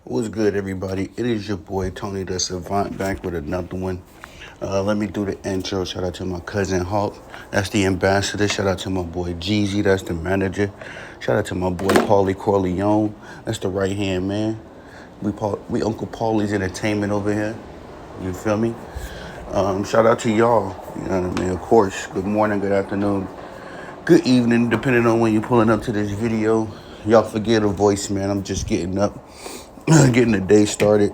What's good, everybody? It is your boy Tony the Savant back with another one. Let me do the intro. Shout out to my cousin Hawk. That's the ambassador. Shout out to my boy Jeezy. That's the manager. Shout out to my boy Paulie Corleone. That's the right hand man. We Uncle Paulie's entertainment over here. You feel me? Shout out to y'all. You know what I mean? Of course. Good morning, good afternoon, good evening, depending on when you're pulling up to this video. Y'all forget a voice, man. I'm just getting up, getting the day started.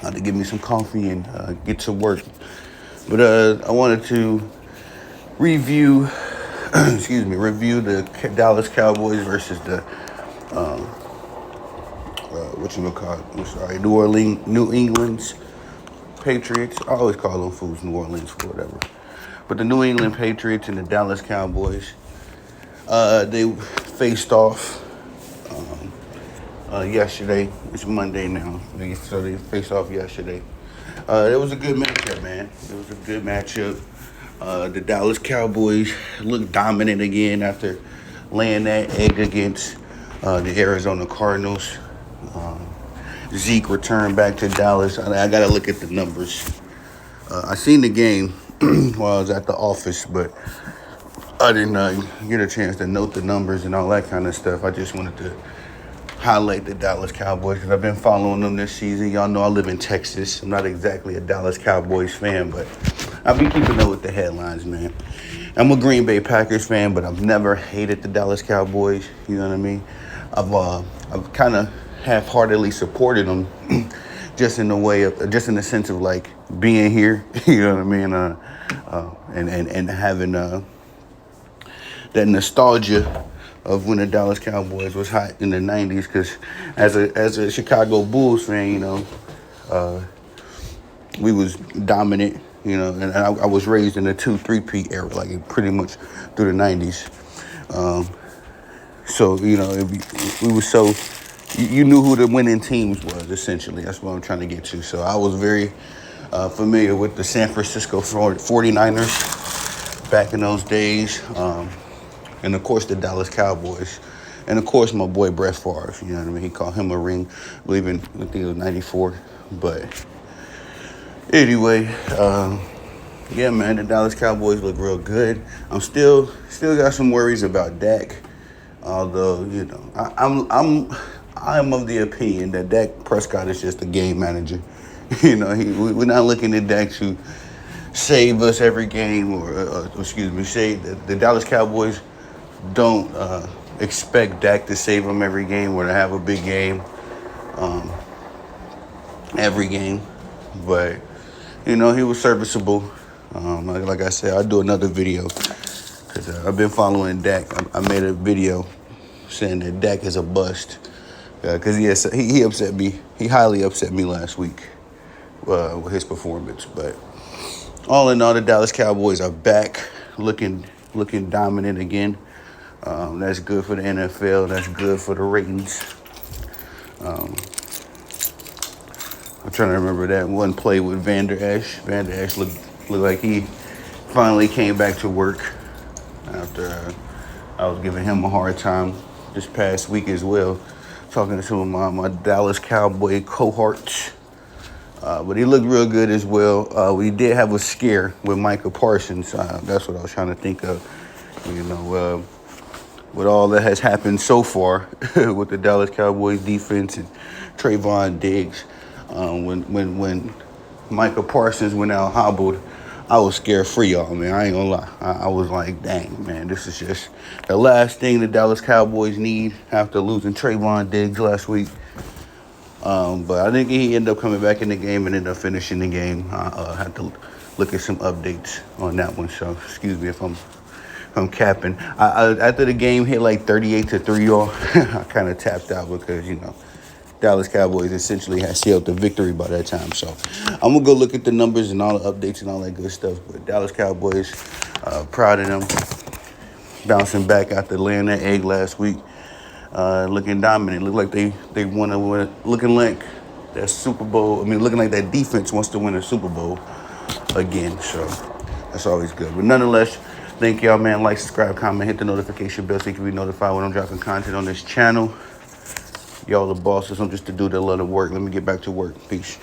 I had to get me some coffee and get to work. But I wanted to review, review the Dallas Cowboys versus the New England's Patriots. I always call them fools New Orleans for whatever. But the New England Patriots and the Dallas Cowboys, they faced off yesterday. It's Monday now, so they faced off yesterday. It was a good matchup, man. It was a good matchup. The Dallas Cowboys looked dominant again after laying that egg against the Arizona Cardinals. Zeke returned back to Dallas. I got to look at the numbers. I seen the game while I was at the office, but I didn't get a chance to note the numbers and all that kind of stuff. I just wanted to highlight the Dallas Cowboys because I've been following them this season. Y'all know I live in Texas. I'm not exactly a Dallas Cowboys fan, but I've been keeping up with the headlines, man. I'm a Green Bay Packers fan, but I've never hated the Dallas Cowboys. You know what I mean? I've kind of half-heartedly supported them, just in the sense of like being here. You know what I mean? And having that nostalgia of when the Dallas Cowboys was hot in the '90s. Because as a Chicago Bulls fan, you know, we was dominant. You know, and I was raised in the 2-3-peat era, like pretty much through the '90s. So you know, we were so you knew who the winning teams was essentially. That's what I'm trying to get to. So I was very familiar with the San Francisco 49ers back in those days. And of course the Dallas Cowboys, and of course my boy Brett Favre. You know what I mean? He called him a ring, I think it was '94. But anyway, yeah, man, the Dallas Cowboys look real good. I'm still got some worries about Dak, although you know I'm of the opinion that Dak Prescott is just a game manager. You know, we're not looking at Dak to save us every game, or save the Dallas Cowboys don't expect Dak to save them every game or to have a big game every game. But, you know, he was serviceable. Like I said, I'll do another video because I've been following Dak. I made a video saying that Dak is a bust because he upset me. He highly upset me last week with his performance. But all in all, the Dallas Cowboys are back looking dominant again. That's good for the NFL. That's good for the ratings. I'm trying to remember that one play with Vander Esch. Vander Esch looked like he finally came back to work after I was giving him a hard time this past week as well, talking to some of my Dallas Cowboy cohorts. But he looked real good as well. We did have a scare with Micah Parsons. That's what I was trying to think of. You know, with all that has happened so far with the Dallas Cowboys defense and Trayvon Diggs, when Micah Parsons went out hobbled, I was scared for y'all, man. I ain't gonna lie. I was like, dang, man, this is just the last thing the Dallas Cowboys need after losing Trayvon Diggs last week. But I think he ended up coming back in the game and ended up finishing the game. I had to look at some updates on that one, so excuse me if I'm capping. After the game hit like 38-3, y'all, I kind of tapped out because, you know, Dallas Cowboys essentially had sealed the victory by that time. So I'm going to go look at the numbers and all the updates and all that good stuff. But Dallas Cowboys, proud of them. Bouncing back after laying that egg last week. Looking dominant. Look like they want to win. Looking like that Super Bowl. I mean, looking like that defense wants to win a Super Bowl again. So that's always good. But nonetheless, thank y'all, man. Like, subscribe, comment, hit the notification bell so you can be notified when I'm dropping content on this channel. Y'all the bosses. I'm just a dude that love to work. Let me get back to work. Peace.